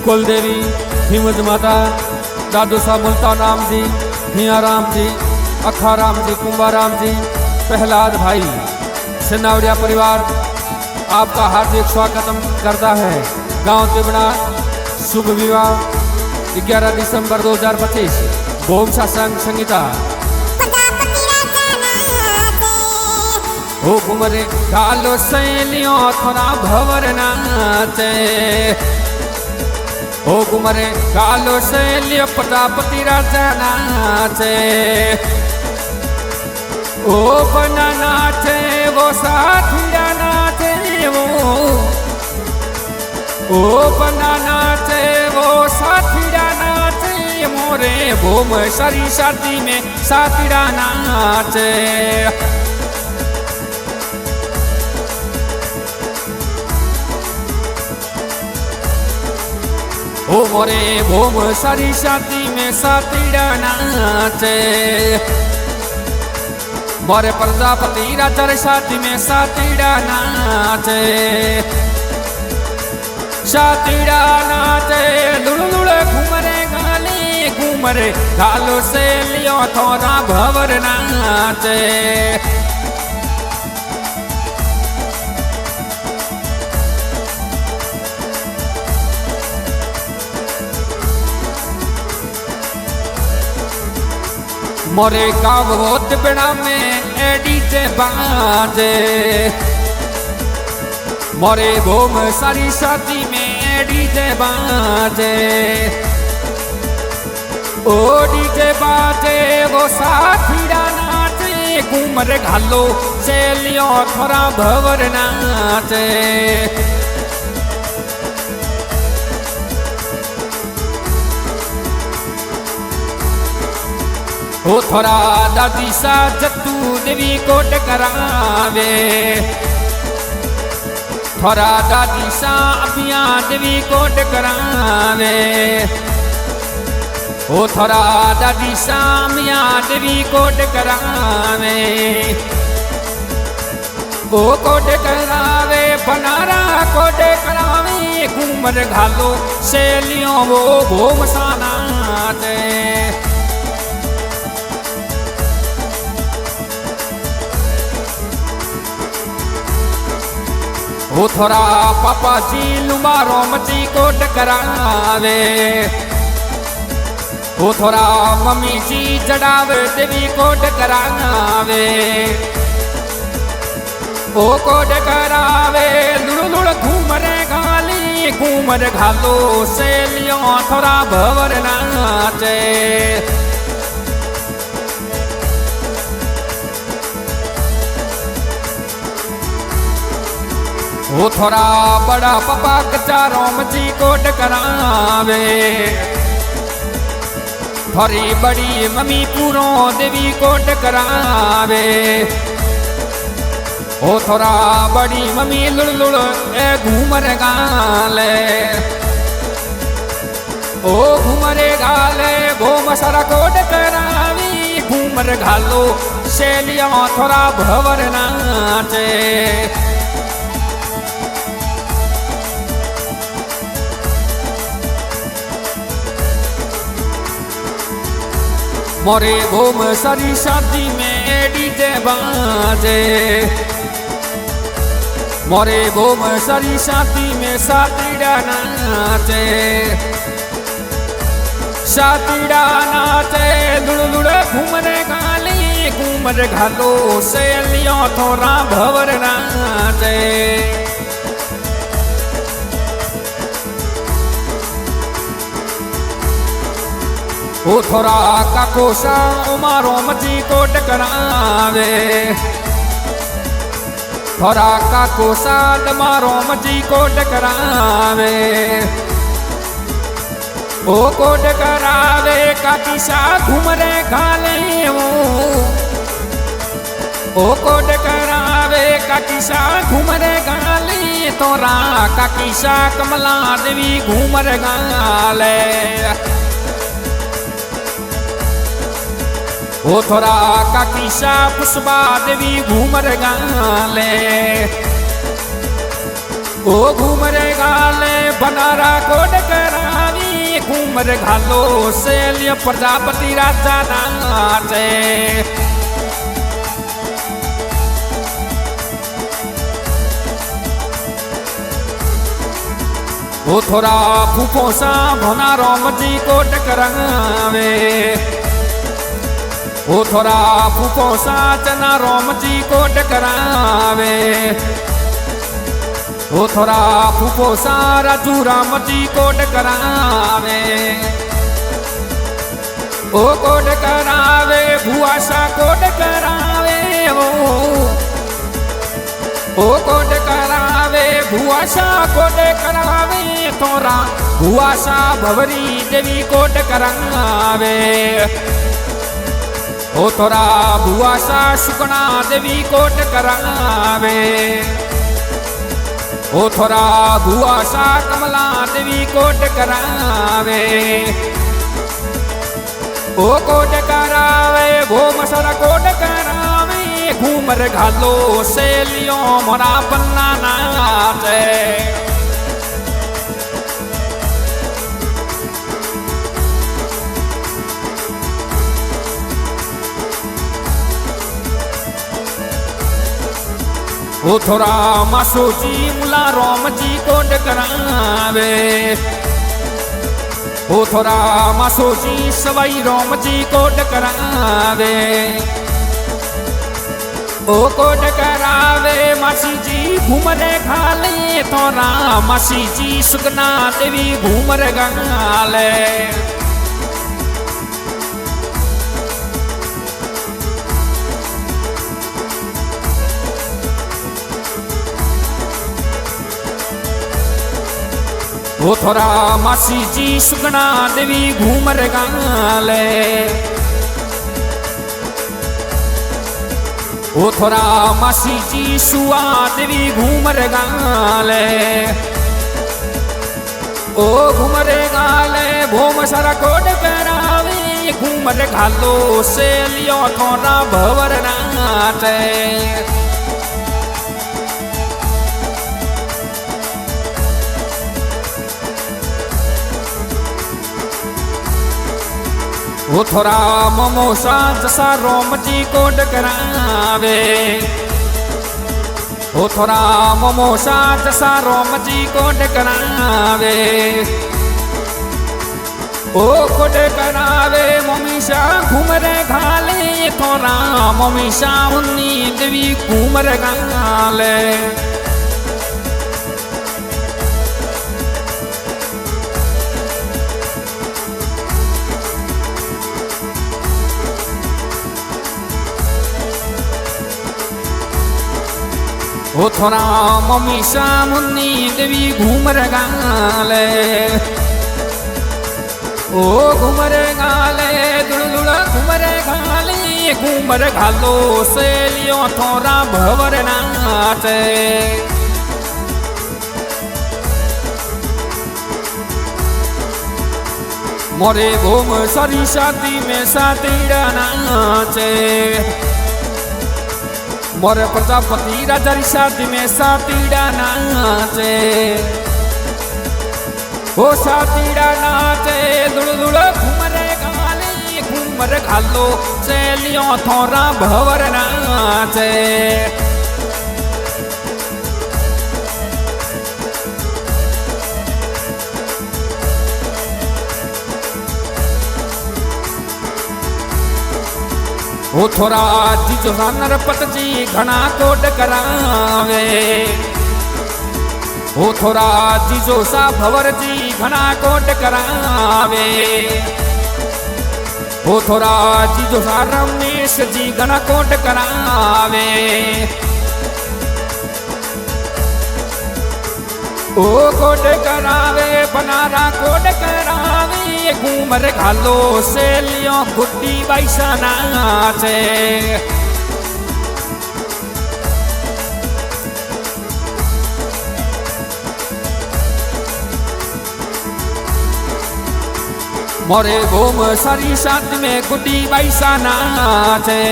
कुलदेवी हिमज माता दादू साहब मुल्तान राम जी, हिया राम जी, अखा राम जी, कुंभा राम जी, प्रहलाद भाई, सिन्नावड़िया परिवार आपका हार्दिक स्वागत करता है। गांव तिबड़ा शुभ विवाह 11 दिसंबर 2025 भोम सत्संग संगीता हो कुमरे कालो सैलियों थोड़ा भवर नाचे हो कुमरे कालो सैलियों प्रजापति राजा नाचे ओ बना नाचे वो साथिया नाचे ओ बना नाचे वो साथिया नाचे मोरे भूम सरी शादी में साथिया नाचे ओ मोरे भूम सारी शादी में सातीड़ा नाचे मोरे प्रजापति राजा शादी में सातीड़ा नाचे सातीड़ा नाचे लुड़लुड़ घूमरे गाली घूमरे गालो से लियो थोड़ा भवर नाचे मोरे गाँव होत बिना में एडी से बाजे मोरे भूम सारी शादी में एडी से बाजे ओ डीजे बाजे वो साथीड़ा नाचे घूमर घालो सेलियो थोड़ा भवर नाचे ओ थोड़ा दादी सा जत्तू देवी कोट करावे थोड़ा दादी सा अभिया देवी कोट करावे ओ थोड़ा दादी सा मिया देवी कोट करावे ओ कोट करावे बनारा कोट करावे घूमर घालो सेलियों वो भोम सानाते वो थोड़ा पापा जी लुमारो मची कोट करावे वो थोड़ा मम्मी जी जड़ावे देवी कोट करावे ओ कोट करावे लुड़ लुड़ घूमरे गाली घूमर घालो सेलियों थोड़ा भवर नाचे वो थोड़ा बड़ा पपा कचारों मची कोट करावे थोड़ी बड़ी मम्मी पूरों देवी कोट करावे वो थोड़ा बड़ी मम्मी लुड़ लुड़ ए घूमर गाले ओ घूमरे गाले भूम सारा कोट करावी घूमर घालो सेलिया थोड़ा भवर नाचे मोरे भूम सारी शादी में डीजे बाजे मोरे भूम सारी शादी में सातीड़ा नाचे सातीड़ा नाचे लुड़ लुड़ घूमरे गाली घूमर घालो सेलियों थोड़ा भवर नाचे ओ थोड़ा काकोसा उमारो मची कोट करावे थोड़ा काकोसा डमारो मची कोट करावे ओ कोट करावे काकीसा घूमरे गाले ओ कोट करावे काकीसा घूमरे गाले तोरा काकीसा कमला देवी घूमर गाले वो थोड़ा काकीसा पुष्पा देवी घूमर गाले ओ घूमरे गाले बनारा कोड करावी घूमर घालो से लिया प्रजापति राजा नाचे वो थोड़ा फूफो सा भना राम जी कोड करावे वो थोड़ा फूफो सा चना राम जी कोड करावे वो थोड़ा फूफो सारा जू राम जी कोड करावे ओ कोड करावे भुआ सा कोड करावे ओ कोड करावे भुआ सा कोड करावे तोरा भुआ सा भवरी देवी कोड करावे ओ तोरा भुआ सा सुकना देवी कोड करावे ओ थोड़ा भुआ सा कमला देवी कोट करावे ओ कोट करावे वो मसरा कोट करावे घूमर घालो से लियो मोरा पन्ना नाचे वो थोड़ा मासो जी मुला राम जी कोड करावे वो थोड़ा मासो जी सवाई राम जी कोड करावे ओ कोड करावे मासी जी घूमरे घाले थोड़ा मासी जी सुगना देवी घूमर गाले वो थोड़ा मासी जी सुगना देवी घूमर गाले वो थोड़ा मासी जी सुआ देवी घूमर गाले ओ घूमर गाले भोम सारा कोड करावे घूमर घालो से लियो थोड़ा भवर नाचे वो थोड़ा ममोसा जसा रोम जी कोड करावे वो थोड़ा ममोसा जसा रोम जी कोड करावे ओ कोड करावे ममीशा घूमरे घाले थोड़ा ममीशा उन्नी देवी घूमर गाले वो थोड़ा मम्मी सा मुन्नी देवी घूमर गाले ओ घूमर गाले दुलदुला घूमर गाले घूमर घालो से लियो थोड़ा भवर नाचे मोरे घूम सारी शादी में सातीड़ा नाचे मोर प्रजापति राजा शादी में सातीड़ा नाचे ओ सातीड़ा नाचे दुलदुल घूमरे गाले घूमर घालो से लियो थोड़ा भवर नाचे वो थोड़ा जीजो सा नरपत जी घना कोड करावे वो थोड़ा जीजो सा भवर जी घना कोड करावे वो थोड़ा जीजो सा रमेश जी घना कोड करावे ओ कोड करावे बनारा कोड करावे घूमर घालो से लियो गुड्डी बैसा नाचे मोरे घूम सारी साथ में गुड्डी बैसा नाचे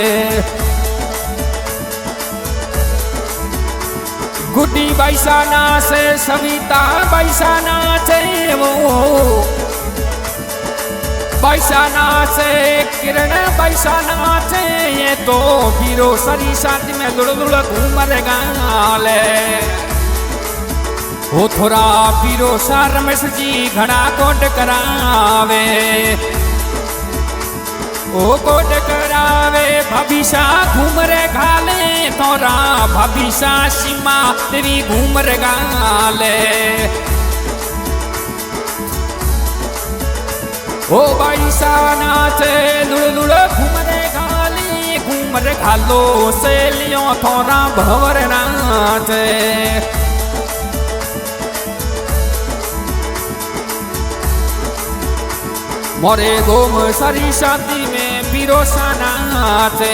गुड्डी बैसाना से सविता बैसाना से वो बैसाना से किरण बैसाना से ये तो बीरो सरी साथ में लुड़ लुड़ घूम गाले वो थोड़ा बीरो सा रमेश जी घड़ा कोट करावे ओ कोट करावे भविष्य घूम रे घाले तोरा भविष्य सीमा तेरी घूम रे गाले ओ बैसा नाचे लुड़ लुड़ घूम रे घाली घूम रे घालो से लियो थोड़ा भवर नाचे मोरे गोम सारी शादी में बीरोसा नाचे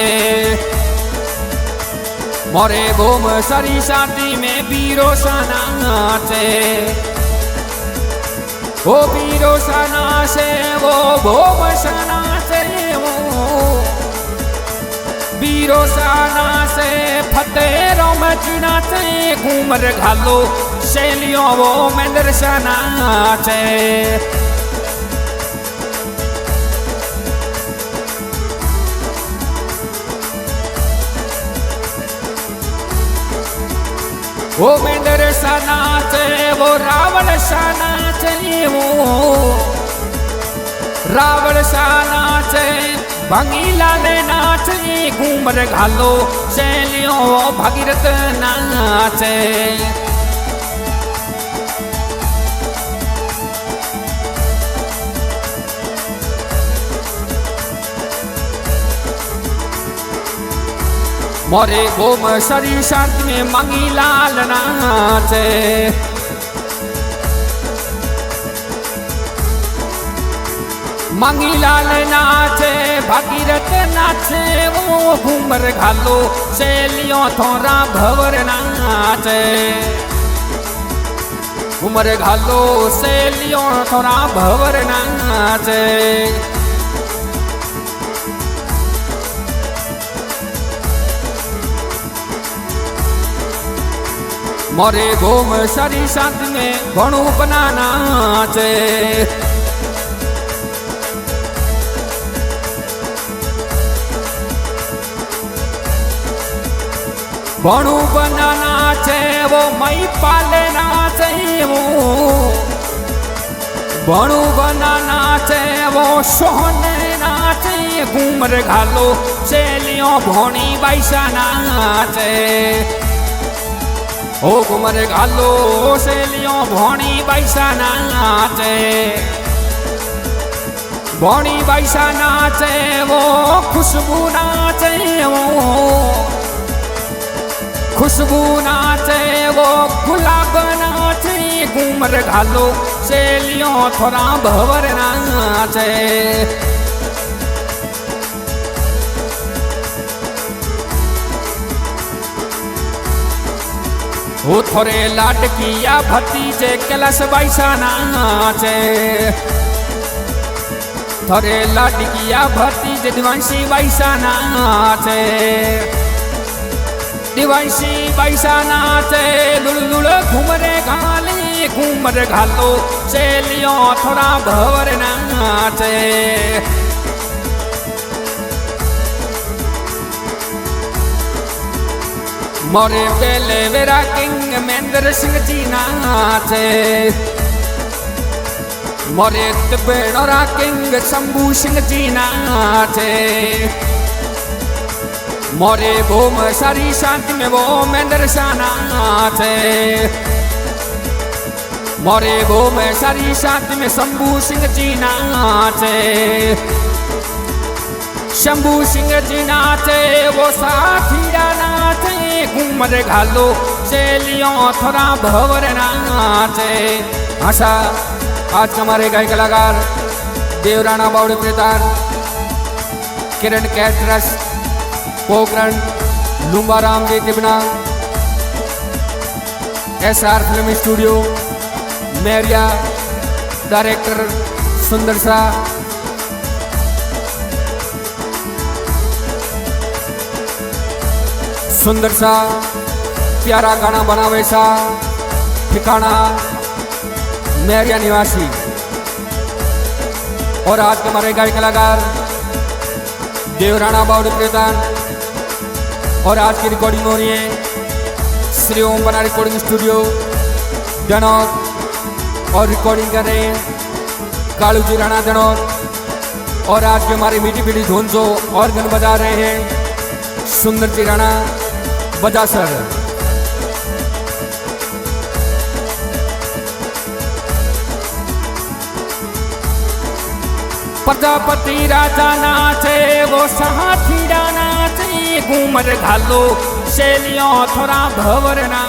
मोरे गोम सारी शादी में बीरोसा नाचे वो बीरोसा नाचे वो गोम नाचे वो बीरोसा नाचे फतेरों में नाचे घूमर घालो शैलियों वो मेंदरसा नाचे वो मेंदर सा नाचे वो रावण सा नाचे वो रावण सा नाचे भंगीला ने नाचे घूमर घालो शैलियों भगीरथ नाचे मोरे गोम सरी शांति में मंगी लाल नाचे मंगी लाल नाचे भगीरथ नाचे वो घूमर घालो शैलियों थोड़ा भवर नाचे घूमर घालो शैलियों थोड़ा भवर नाचे मोरे गोम सारी शांति में घणो बनाना चे घणो बनाना चे वो मई पालना चे वो घणो बनाना चे वो सोहने नाचे घूमर घालो शैलियों भोणी बैसा नाचे ओ घूमर घालो शैलियों भोणी बैसा नाचे भोणी बैसा नाचे वो खुशबू नाचे वो खुशबू नाचे वो गुलाब नाचे घूमर घालो शैलियों थोड़ा भवर नाचे वो थोड़े लाडकिया भतीजे कलश बैसा नाचे थोड़े लाडकिया भतीजे दिवंशी बैसा नाचे दिवंशी बैसा नाचे लुड़ लुड़ घूमरे घाली घूमर घालो शैलियों थोड़ा भवर नाचे मोरे बेले वेरा किंग महेंद्र सिंह जी नाचे मोरे तिबेड़ोरा किंग शंभू सिंह जी नाचे मोरे भूम सारी शांति में वो महेंद्र सा नाचे मोरे भूम सारी शांति में शंभू सिंह जी नाचे शंभू सिंह जी नाचे वो साथीरा नाचे घूमर घालो शैलियों थोड़ा भवर नाचे आशा आज हमारे गाय कलाकार देवराना बावड़ी प्रेतार किरण कैटरस पोखरण लुम्बाराम जी तिबना SR फिल्म स्टूडियो मेरिया डायरेक्टर सुंदर सा प्यारा गाना बनावे सा ठिकाना मेरिया निवासी। और आज के हमारे गायक कलाकार देवराणा बावड़ी प्रधान। और आज की रिकॉर्डिंग हो रही है श्री ओम बना रिकॉर्डिंग स्टूडियो दनौर। और रिकॉर्डिंग कर रहे हैं कालू जी राणा दनौर। और आज के हमारी मीठी पीठी धुन जो ऑर्गन बजा रहे हैं सुंदर जी राणा बजासर। प्रजापति राजा नाचे वो साथी नाचे घूमर घालो शैलियों थोड़ा भवरना।